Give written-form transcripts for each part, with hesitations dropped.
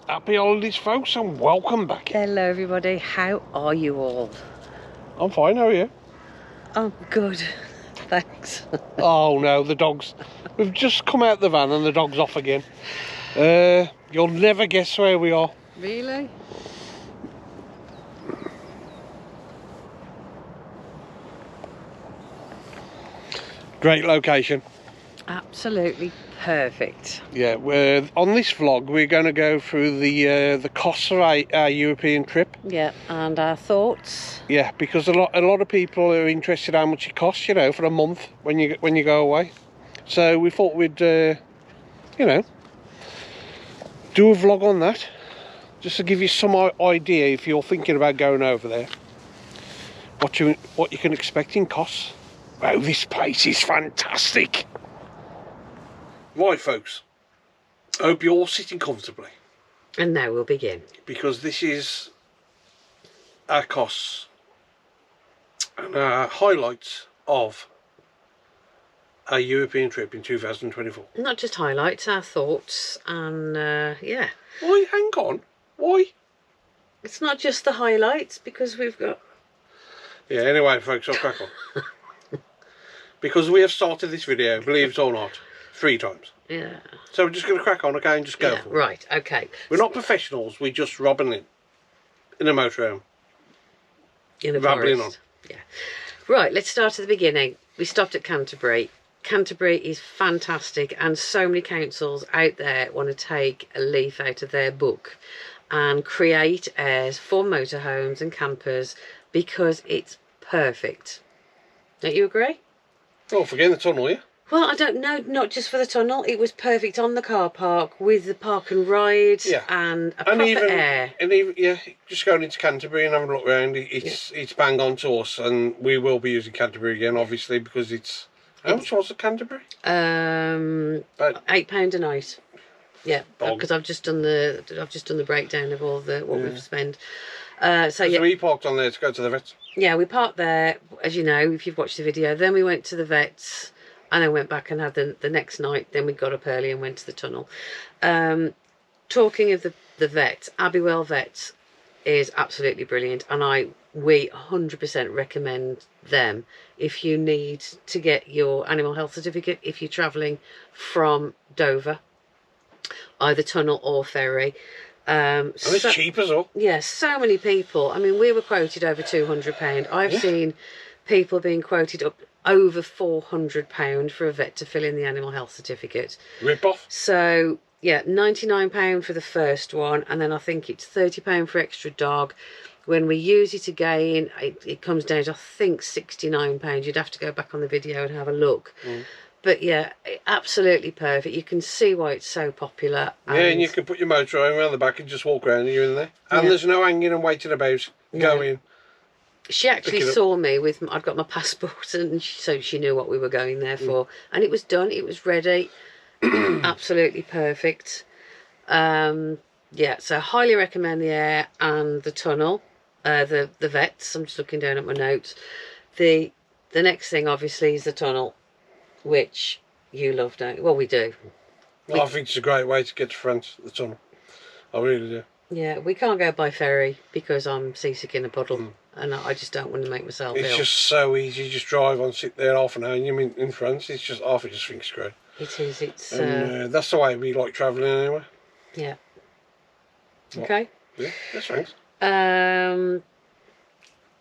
Happy holidays, folks, and welcome back. Hello everybody, how are you all? I'm fine, how are you? I'm good, thanks. Oh no, the dogs. We've just come out the van and the dog's off again. You'll never guess where we are. Really? Great location. Absolutely perfect. Yeah, on this vlog we're going to go through the costs of our European trip. Yeah, and our thoughts. Yeah, because a lot of people are interested how much it costs, you know, for a month when you go away. So we thought we'd, you know, do a vlog on that, just to give you some idea if you're thinking about going over there, what you can expect in costs. Wow, this place is fantastic. Right, folks, I hope you're all sitting comfortably. And now we'll begin. Because this is our costs and our highlights of our European trip in 2024. Not just highlights, our thoughts, and yeah. Why, hang on, why? It's not just the highlights, because we've got... Yeah, anyway, folks, I'll crack on. Because we have started this video, believe it or not, 3 times. Yeah. So we're just going to crack on, okay, and just go for it. Right, okay. We're not professionals, we're just robbing in a motorhome. In a Rambling forest. Yeah. Right, let's start at the beginning. We stopped at Canterbury. Canterbury is fantastic, and so many councils out there want to take a leaf out of their book and create airs for motorhomes and campers because it's perfect. Don't you agree? Oh, forgetting the tunnel, yeah? Well, I don't know, not just for the tunnel. It was perfect on the car park with the park and ride, yeah, and a proper air. And even, yeah, just going into Canterbury and having a look around, it's bang on to us, and we will be using Canterbury again, obviously, because it's... How much was it, Canterbury? About £8 a night. Yeah, because I've just done the breakdown of all the what we've spent. So yeah, we parked on there to go to the vets. Yeah, we parked there, as you know, if you've watched the video. Then we went to the vets, and then went back and had the next night. Then we got up early and went to the tunnel. Talking of the vet, Abbywell Vets is absolutely brilliant, and we 100% recommend them if you need to get your animal health certificate if you're travelling from Dover, either tunnel or ferry. And it's cheap as well. Yes, so many people. I mean, we were quoted over £200. I've seen people being quoted up over £400 for a vet to fill in the animal health certificate. Rip off. So yeah, £99 for the first one, and then I think it's £30 for extra dog. When we use it again, it comes down to, I think, £69. You'd have to go back on the video and have a look. But yeah, absolutely perfect. You can see why it's so popular. Yeah, and you can put your motorhome around the back and just walk around and you're in there. And there's no hanging and waiting about. Go in. She actually saw me with, I've got my passport, and so she knew what we were going there for. And it was done, it was ready. Absolutely perfect. Yeah, so highly recommend the air and the tunnel. The vets, I'm just looking down at my notes. The next thing, obviously, is the tunnel, which you love, don't you? Well, we do. Well, I think it's a great way to get to France, the tunnel. I really do. Yeah, we can't go by ferry because I'm seasick in a puddle, and I just don't want to make myself ill. It's just so easy. You just drive on, sit there half an hour, and you're in France. It's just, I just think it's great. It is. It's. And that's the way we like travelling anyway. Yeah. Okay. Yeah, that's thanks.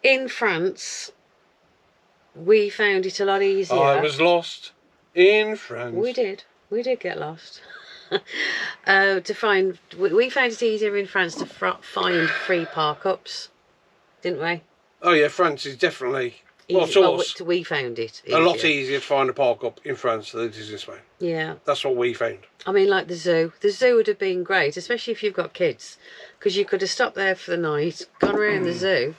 In France, we found it a lot easier. I was lost in France. We did get lost. We found it easier in France to find free park ups, didn't we? Oh yeah, France is definitely Well, to us, we found it a lot easier to find a park up in France than it is in Spain. Yeah. That's what we found. I mean, like the zoo. The zoo would have been great, especially if you've got kids, because you could have stopped there for the night, gone around the zoo,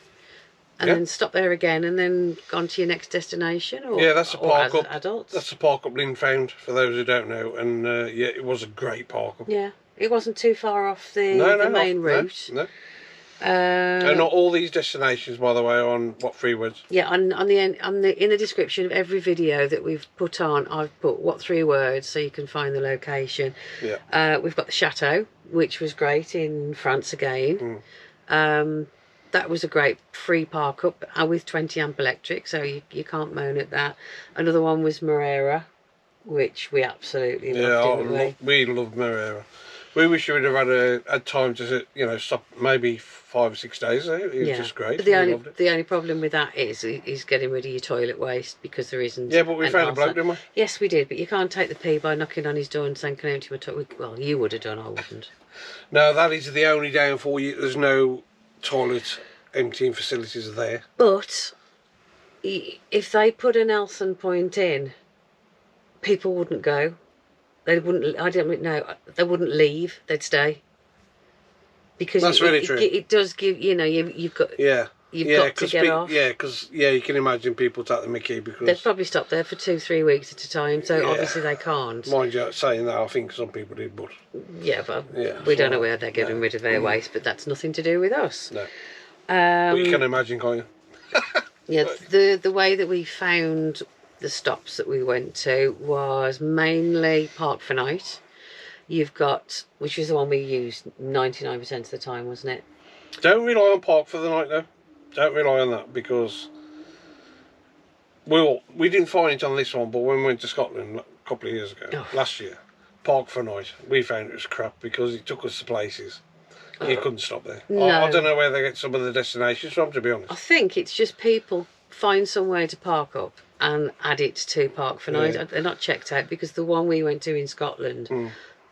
and then stopped there again, and then gone to your next destination. Or, yeah, that's a park up. Adults. That's a park up Lynn found, for those who don't know, and yeah, it was a great park up. Yeah, it wasn't too far off the main route. No. And not all these destinations, by the way, are on what 3 words? Yeah, in the description of every video that we've put on, I've put what 3 words so you can find the location. Yeah. We've got the chateau, which was great in France again. That was a great free park up with 20 amp electric, so you can't moan at that. Another one was Morera, which we absolutely loved, didn't we? We loved Morera. We wish we'd have had time to, stop maybe 5 or 6 days there. It was just great. But the only problem with that is getting rid of your toilet waste, because there isn't. Yeah, but we found a bloke, didn't we? Yes, we did, but you can't take the pee by knocking on his door and saying, "Can I empty my toilet?" Well, you would have done, I wouldn't. No, that is the only downfall. There's no toilet emptying facilities there. But if they put a Nelson point in, people wouldn't go. They wouldn't. I don't know. They wouldn't leave. They'd stay. Because that's really true. It does give you've got you've got to get off. Yeah, because you can imagine people take the mickey because they'd probably stop there for 2-3 weeks at a time. So obviously they can't. Mind you, saying that, I think some people did, but we don't know where they're getting rid of their waste, but that's nothing to do with us. No. But you can imagine, can't you? Yeah, the way that we found the stops that we went to was mainly Park for Night. You've got, which is the one we used 99% of the time, wasn't it? Don't rely on Park for the Night though. Don't rely on that, because we didn't find it on this one, but when we went to Scotland a couple of years ago, last year, Park for Night, we found it was crap because it took us to places. You couldn't stop there. No. I don't know where they get some of the destinations from, to be honest. I think it's just people find somewhere to park up and add it to Park for Night. They're not checked out, because the one we went to in Scotland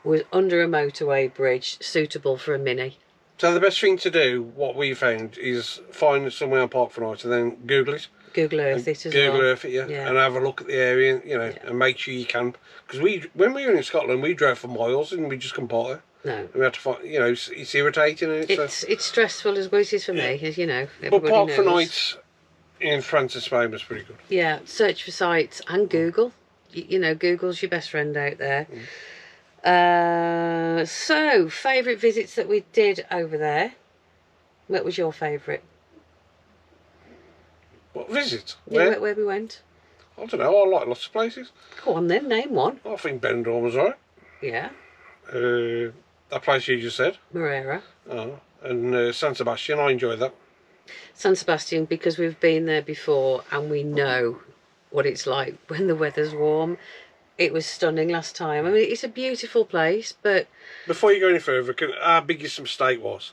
was under a motorway bridge, suitable for a Mini. So the best thing to do, what we found, is find somewhere on Park for Night and then Google it. Google Earth it as well. Google Earth it, and have a look at the area, and make sure you can. Because when we were in Scotland, we drove for miles and we just couldn't park there. No. And we had to find, it's irritating. And it's stressful as well as it is for me, as you know. But Park for Night in France and Spain was pretty good. Yeah, search for sites and Google. Google's your best friend out there. So, favourite visits that we did over there. What was your favourite? What visit? Yeah, where we went? I don't know, I like lots of places. Go on then, name one. I think Benidorm was alright. Yeah. That place you just said. Morera. Oh, and San Sebastian, I enjoyed that. San Sebastian, because we've been there before and we know what it's like when the weather's warm. It was stunning last time. I mean, it's a beautiful place, but... Before you go any further, our biggest mistake was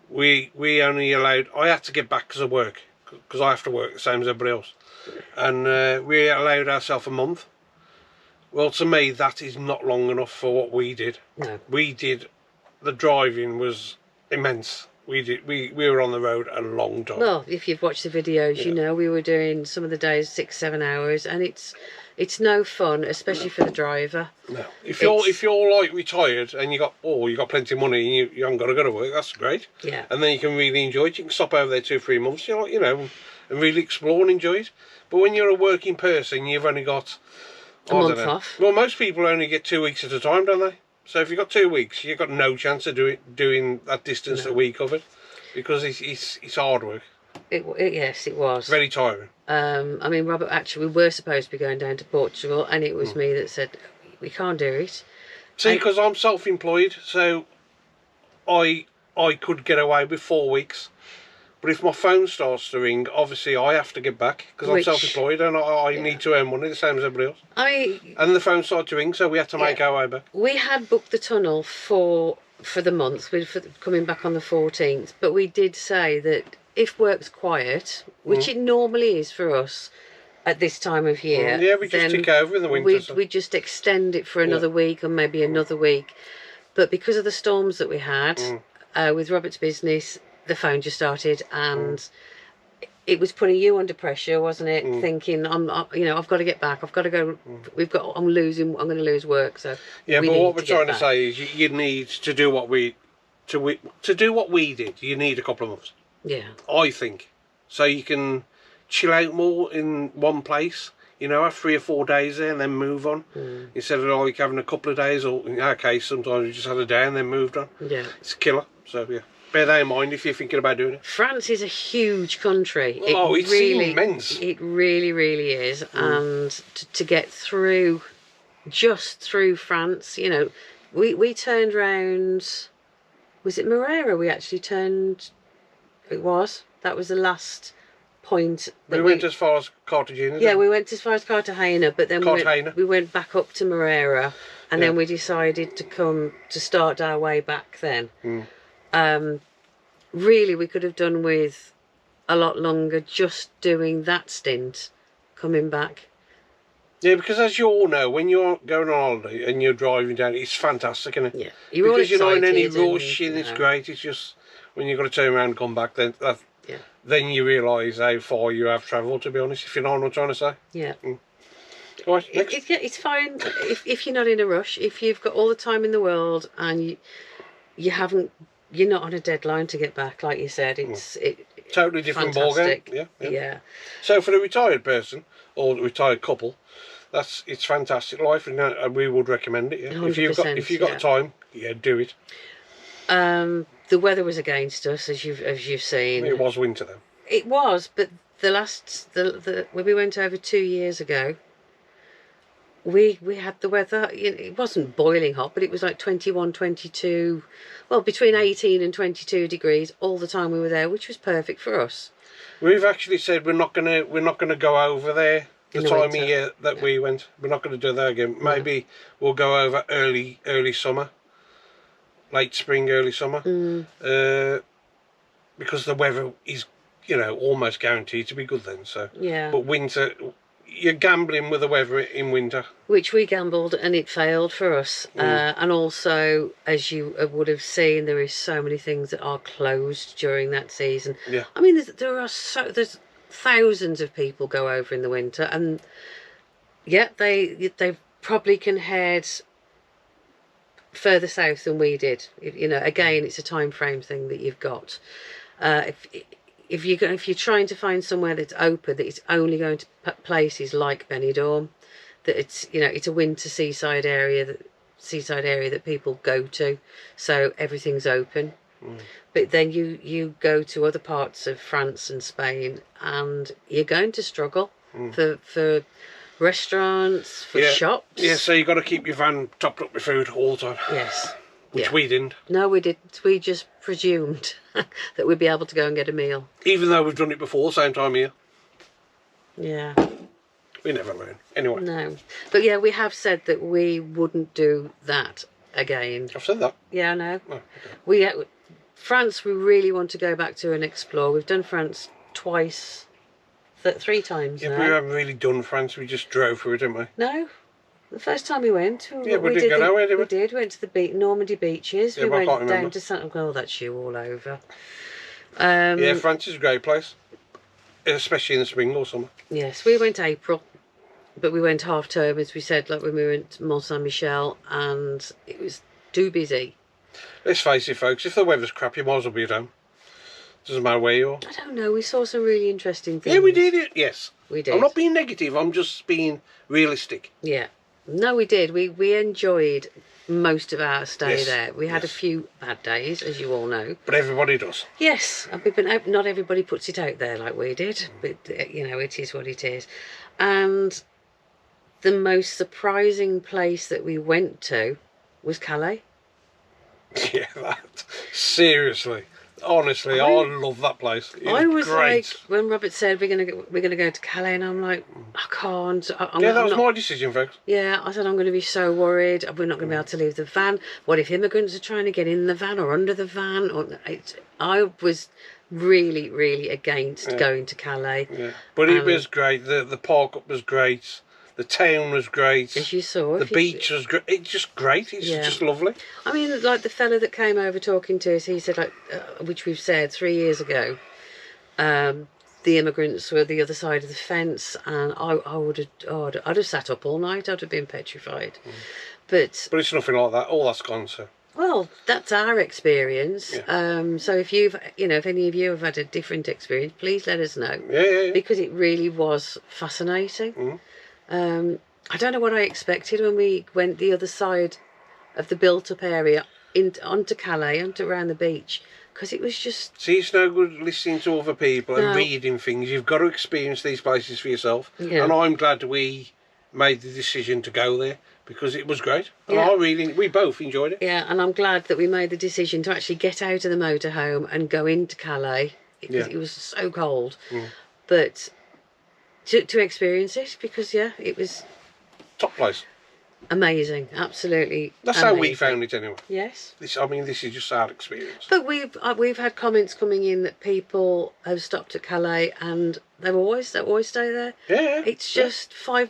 we only allowed... I had to get back because of work, because I have to work the same as everybody else. And we allowed ourselves a month. Well, to me, that is not long enough for what we did. No. The driving was immense. We were on the road a long time. Well, if you've watched the videos, you know we were doing some of the days 6-7 hours, and it's no fun, especially for the driver. No. If you're like retired and you got plenty of money and you haven't got to go to work, that's great. Yeah. And then you can really enjoy it. You can stop over there 2-3 months, and really explore and enjoy it. But when you're a working person, you've only got a month off. Well, most people only get 2 weeks at a time, don't they? So if you've got 2 weeks, you've got no chance of doing that distance that we covered, because it's hard work. Yes, it was. Very tiring. I mean, Robert, actually, we were supposed to be going down to Portugal, and it was me that said, we can't do it. See, because I'm self-employed, so I could get away with 4 weeks. But if my phone starts to ring, obviously I have to get back, because I'm self-employed and I need to earn money the same as everybody else. And the phone started to ring, so we had to make our way back. We had booked the tunnel for the month, coming back on the 14th, but we did say that if work's quiet, which it normally is for us at this time of year, yeah, we just tick over in the winter. We just extend it for another week and maybe another week. But because of the storms that we had with Robert's business, the phone just started, and it was putting you under pressure, wasn't it? Thinking, you know, I've got to get back. I've got to go. I'm going to lose work. So yeah, but what we're trying to back. say is you need to do what we do what we did. You need a couple of months. Yeah. I think so you can chill out more in one place. You know, have 3 or 4 days there and then move on. Instead of like having a couple of days, or in our case, sometimes we just had a day and then moved on. Yeah. It's a killer. So yeah, bear that in mind if you're thinking about doing it. France is a huge country. It's really, immense. It really, really is. And to get through, just through France, you know, we turned round. Was it Moreira? We actually turned. That was the last point. We went as far as Cartagena. Yeah, we went as far as Cartagena, but then we went back up to Moreira, and then we decided to start our way back then. Really, we could have done with a lot longer just doing that stint, coming back. Yeah, because as you all know, when you're going on holiday and you're driving down, it's fantastic, isn't it? Yeah, because you're not in any rush and it's great. It's just when you've got to turn around and come back, then you realise how far you have travelled, to be honest, if you know what I'm trying to say. Yeah. Right, next. It's fine if you're not in a rush, if you've got all the time in the world and you're not on a deadline to get back, like you said. It's totally different ballgame. Yeah. So for the retired person or the retired couple, it's fantastic life, and we would recommend it. Yeah? If you've got time, do it. The weather was against us, as you've seen. It was winter though. It was, but when we went over 2 years ago, we had the weather. It wasn't boiling hot, but it was like 21, 22, well, between 18 and 22 degrees all the time we were there, which was perfect for us. We've actually said we're not gonna go over there the time of year that we went. We're not going to do that again. Maybe we'll go over early summer, late spring, early summer, because the weather is, almost guaranteed to be good then. So yeah. But winter, you're gambling with the weather in winter. Which we gambled and it failed for us. And also, as you would have seen, there is so many things that are closed during that season. Yeah. I mean, there's thousands of people go over in the winter, and they probably can head further south than we did. Again, it's a time frame thing that you've got. If you're trying to find somewhere that's open, that it's only going to places like Benidorm, that it's a winter seaside area that people go to, so everything's open. But then you go to other parts of France and Spain, and you're going to struggle for restaurants, for shops. Yeah, so you've got to keep your van topped up with food all the time. Yes. Which we didn't. No, we didn't. We just presumed that we'd be able to go and get a meal. Even though we've done it before, same time here. Yeah. We never learn. Anyway. No. But yeah, we have said that we wouldn't do that again. I've said that. Yeah, I know. Oh, okay. France, we really want to go back to and explore. We've done France twice, 3 times now. Yeah, but we haven't really done France. We just drove through it, didn't we? No. The first time we went, we did go nowhere, did we? We did. We went to the Normandy beaches. Yeah, we went down remember. To Saint. Oh, that's you all over. Yeah, France is a great place, especially in the spring or summer. Yes, we went April, but we went half term, as we said. Like when we went to Mont Saint Michel, and it was too busy. Let's face it, folks. If the weather's crap, you might as well be at home. Doesn't matter where you are. I don't know. We saw some really interesting things. Yeah, we did it. Yes, we did. I'm not being negative. I'm just being realistic. Yeah. No, we did. We enjoyed most of our stay there. We had a few bad days, as you all know. But everybody does. Yes, but not everybody puts it out there like we did. But, it is what it is. And the most surprising place that we went to was Calais. Yeah, seriously. Honestly, I love that place. I was great. like, when Robert said we're gonna go to Calais, and I'm like, I can't. That was my decision, folks. Yeah, I said I'm going to be so worried. We're not going to be able to leave the van. What if immigrants are trying to get in the van or under the van? I was really, really against going to Calais. Yeah, but it was great. The park up was great. The town was great. As you saw. The beach was great. It's just great. It's just lovely. I mean, like the fella that came over talking to us, he said, which we've said 3 years ago, the immigrants were the other side of the fence, and I would have, I'd have sat up all night. I'd have been petrified. But it's nothing like that. All that's gone, so. well, that's our experience. Yeah. So if you've, if any of you have had a different experience, please let us know. Yeah. Because it really was fascinating. I don't know what I expected when we went the other side of the built-up area onto Calais, around the beach, because it was just... See, it's no good listening to other people and No. reading things. You've got to experience these places for yourself. Yeah. And I'm glad we made the decision to go there because it was great. And Yeah. we both enjoyed it. Yeah, and I'm glad that we made the decision to actually get out of the motorhome and go into Calais, because it was so cold. But to experience it, because it was Top place. amazing, absolutely. That's amazing. how we found it anyway. Yes. This is just our experience. But we've had comments coming in that people have stopped at Calais and they always stay there. Yeah. It's just was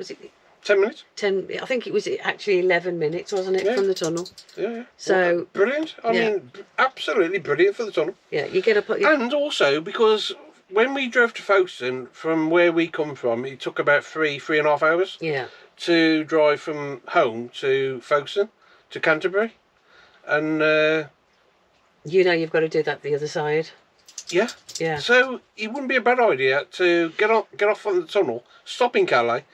it 10 minutes. 10? I think it was actually 11 minutes, wasn't it, from the tunnel? Yeah. So well, brilliant. I mean, absolutely brilliant for the tunnel. Yeah, you get up. And also because when we drove to Folkestone from where we come from, it took about 3.5 hours. Yeah. To drive from home to Folkestone to Canterbury, and you've got to do that the other side. Yeah. So it wouldn't be a bad idea to get off on the tunnel, stop in Calais,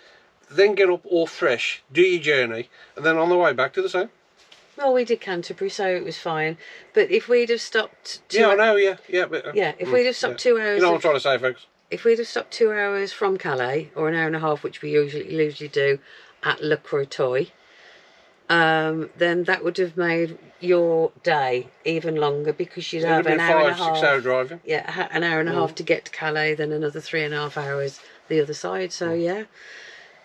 then get up all fresh, do your journey, and then on the way back to the same. Well, we did Canterbury, so it was fine. But if we'd have stopped... I know, but... if we'd have stopped 2 hours... You know what I'm trying to say, folks? If we'd have stopped 2 hours from Calais, or an hour and a half, which we usually do at Le Crotoy, then that would have made your day even longer, because you'd have an hour and a half. 5-6 hour driving. Yeah, an hour and a half to get to Calais, then another 3.5 hours the other side. So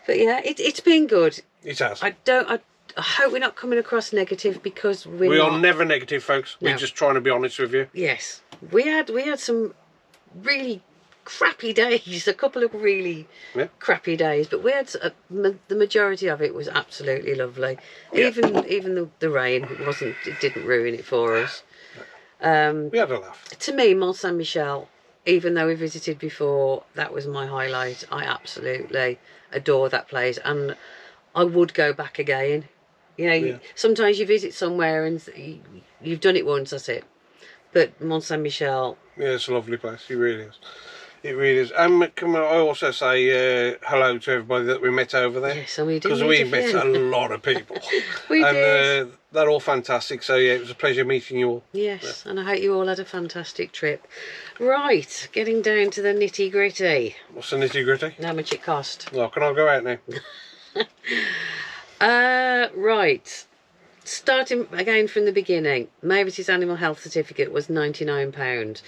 but it's been good. It has. I hope we're not coming across negative, because we are never negative, folks. No. We're just trying to be honest with you. Yes, we had some really crappy days, a couple of really crappy days, but we had the majority of it was absolutely lovely. Even the rain didn't ruin it for us. We had a laugh. To me, Mont Saint Michel, even though we visited before, that was my highlight. I absolutely adore that place, and I would go back again. Sometimes you visit somewhere and you've done it once, that's it. But Mont Saint Michel, it's a lovely place. It really is. It really is. And can I also say hello to everybody that we met over there? Yes, and we did. Because we met a lot of people. We did. They're all fantastic. So it was a pleasure meeting you all. Yes, and I hope you all had a fantastic trip. Right, getting down to the nitty gritty. What's the nitty gritty? How much it cost? Well, can I go out now? Right. Starting again from the beginning, Mavis's animal health certificate was £99.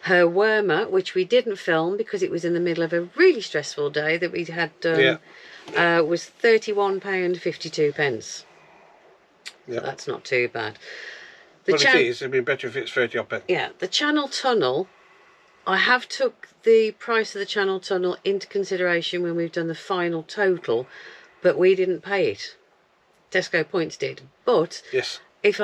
Her wormer, which we didn't film because it was in the middle of a really stressful day that we'd had done, was £31.52. Yeah. That's not too bad. Well, it is. It'd be better if it's 30 odd pence. Yeah, the Channel Tunnel, I have took the price of the Channel Tunnel into consideration when we've done the final total, but we didn't pay it. Tesco Points did. But if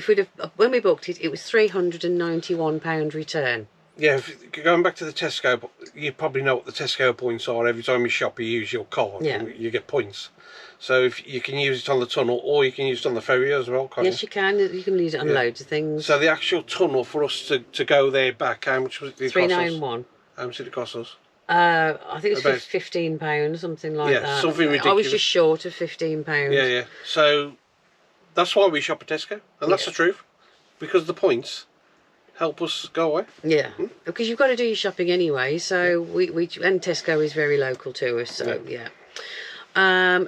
we'd have when we booked it, it was £391 return. Yeah, going back to the Tesco, you probably know what the Tesco points are. Every time you shop, you use your card, and you get points. So if you can use it on the tunnel, or you can use it on the ferry as well, can't you? Yes, you can. You can use it on loads of things. So the actual tunnel for us to go there back, how much was it? £391. How much did it cost us? I think it was £15, something like that. Yeah, something ridiculous. I was just short of £15. Yeah. So that's why we shop at Tesco, and that's the truth, because the points help us go away. Yeah, because you've got to do your shopping anyway. So we and Tesco is very local to us. So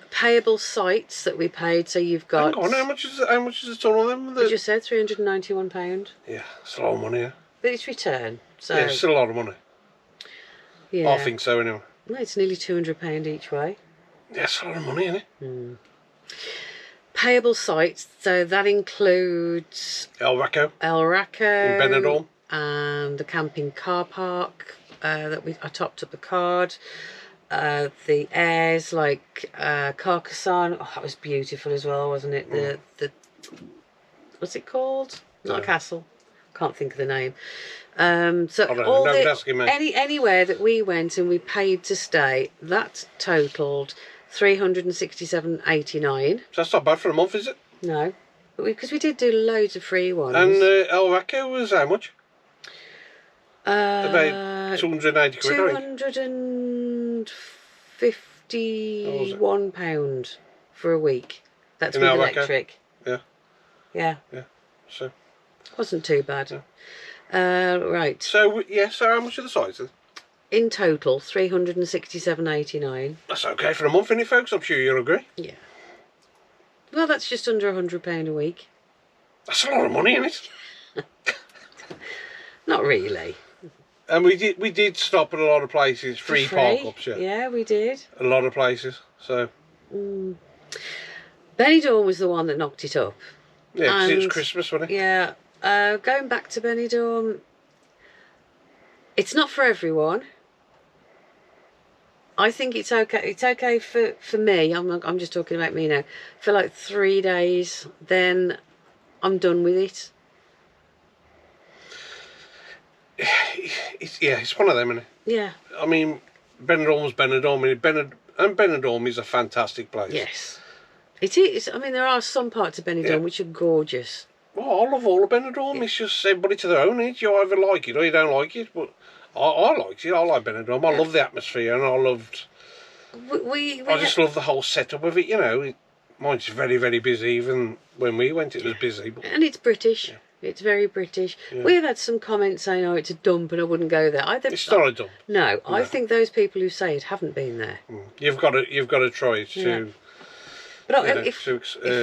payable sites that we paid. So you've got. Hang on, how much is the tunnel then? I just said £391. Yeah, it's a lot of money. Yeah. But it's return. So it's still a lot of money. Yeah, I think so anyway. No, it's nearly £200 each way. Yeah, it's a lot of money, isn't it? Payable sites, so that includes El Racco in Benidorm, and the camping car park that I topped up the card. The airs like Carcassonne, that was beautiful as well, wasn't it? The what's it called? Not a castle. can't think of the name. So I don't know, all don't ask him, mate. anywhere that we went and we paid to stay, that totaled £367.89. So that's not bad for a month, is it? No, but because we did do loads of free ones. And El Racco was how much? About 280 quid, I think. £251 for a week. That's In with El Racco? electric. Yeah. Yeah. Yeah. So. Wasn't too bad. Yeah. Right. So yeah. So how much are the sizes? In total, £367.89. That's okay for a month, isn't it, folks? I'm sure you'll agree. Yeah. Well, that's just under £100 a week. That's a lot of money, isn't it? Not really. And we did stop at a lot of places, free park-ups, yeah. Yeah, we did. A lot of places, so. Benidorm was the one that knocked it up. Yeah, because it was And, Christmas, wasn't it? Yeah. Going back to Benidorm, it's not for everyone. I think it's okay. It's okay for me. I'm just talking about me now. For like 3 days, then I'm done with it. It's one of them, isn't it? Yeah. I mean, Benidorm was Benidorm, and Benidorm is a fantastic place. Yes. It is. I mean, there are some parts of Benidorm which are gorgeous. Well, I love all of Benidorm. It's just everybody to their own. Innit? You either like it or you don't like it. But I liked it. I like Benidorm. I love the atmosphere, and I just love the whole setup of it. You know, mine's very, very busy. Even when we went, it was busy. But, and it's British. Yeah. It's very British. Yeah. We've had some comments saying, "Oh, it's a dump, and I wouldn't go there." It's not a dump. No, I think those people who say it haven't been there. You've got to try it too. But if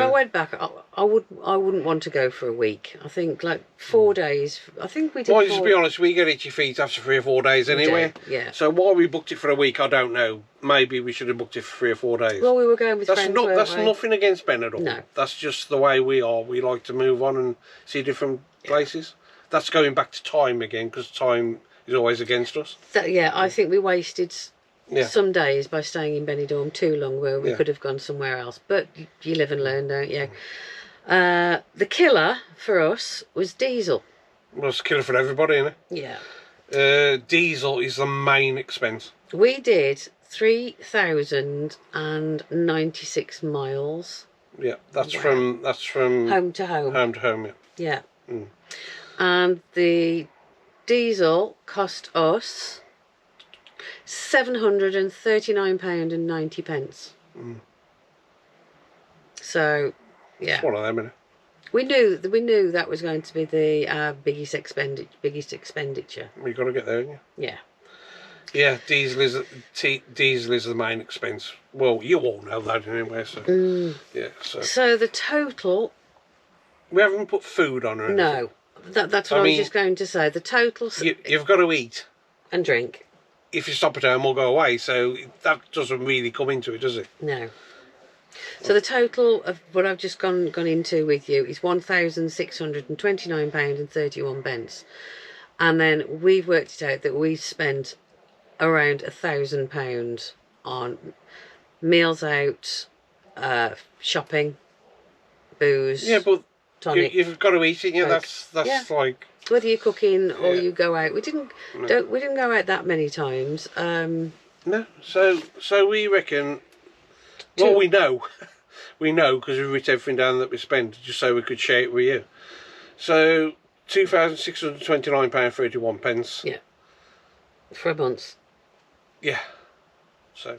I went back, I wouldn't want to go for a week. I think like 4 days. I think we did. Well, to be honest, we get itchy feet after 3 or 4 days anyway. Yeah. So why we booked it for a week, I don't know. Maybe we should have booked it for 3 or 4 days. Well, we were going with friends. That's nothing against Benidorm. No. That's just the way we are. We like to move on and see different places. That's going back to time again, because time is always against us. I think we wasted some days by staying in Benidorm too long, where we could have gone somewhere else. But you live and learn, don't you? The killer for us was diesel. Well, it's a killer for everybody, isn't it? Yeah. Diesel is the main expense. We did 3,096 miles. Yeah, that's from home to home. Home to home, yeah. And the diesel cost us £739.90. So, yeah. It's one of them, isn't it? We knew that was going to be the biggest expenditure. You've got to get there, haven't you? Yeah. Yeah, diesel is the main expense. Well, you all know that anyway, so yeah. So the total. We haven't put food on or anything. No, that's what I was just going to say. The total. You've got to eat and drink. If you stop at home or go away, so that doesn't really come into it, does it? No. So the total of what I've just gone into with you is £1,629.31, and then we've worked it out that we've spent around £1,000 on meals out, shopping, booze. Yeah, but tonic, you've got to eat it. Yeah, that's like whether you're cooking or you go out. We didn't go out that many times. No, so we reckon. Well, we know because we've written everything down that we spent just so we could share it with you. So £2,629.31. Yeah. For a month. Yeah. So,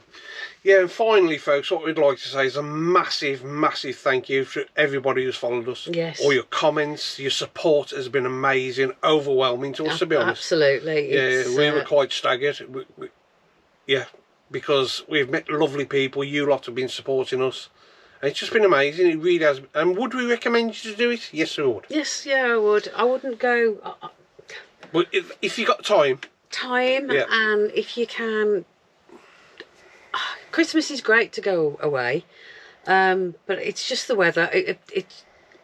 yeah, and finally, folks, what we'd like to say is a massive, massive thank you to everybody who's followed us. Yes. All your comments, your support has been amazing, overwhelming to us, to be honest. Absolutely. Yeah, we were quite staggered. Yeah, because we've met lovely people. You lot have been supporting us. And it's just been amazing. It really has. And would we recommend you to do it? Yes, we would. Yes, yeah, I would. I wouldn't go. But if you got time, and if you can. Christmas is great to go away, but it's just the weather.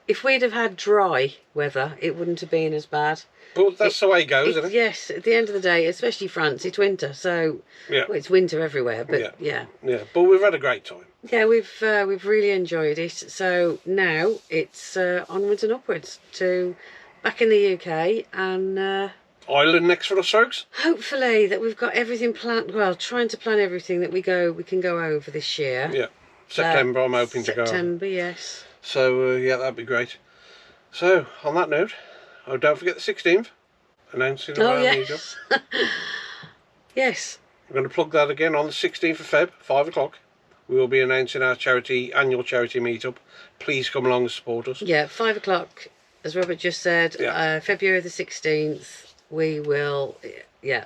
If we'd have had dry weather, it wouldn't have been as bad. But that's the way it goes, isn't it? Yes, at the end of the day, especially France, it's winter, so well, it's winter everywhere. But yeah. But we've had a great time. Yeah, we've really enjoyed it. So now it's onwards and upwards to back in the UK, and Ireland next for us, folks. hopefully that we've got everything planned. Well, trying to plan everything that we can go over this year. Yeah, September. I'm hoping to go. September, yes. So yeah, that'd be great. So on that note, oh, don't forget the 16th, announcing our meetup. Yes. We're going to plug that again on the 16th of Feb, 5 o'clock. We will be announcing our annual charity meetup. Please come along and support us. Yeah, 5 o'clock, as Robert just said. Yeah. February the 16th. We will. Yeah,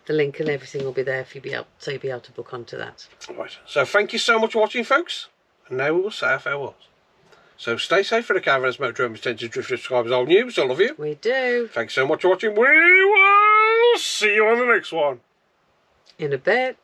the link and everything will be there for you, so you'll be able to book onto that. Right. So thank you so much for watching, folks. And now we will say our farewells. So stay safe for the caravans, motorhomes, tenters, drifters, subscribers, all new. We still love you. We do. Thanks so much for watching. We will see you on the next one. In a bit.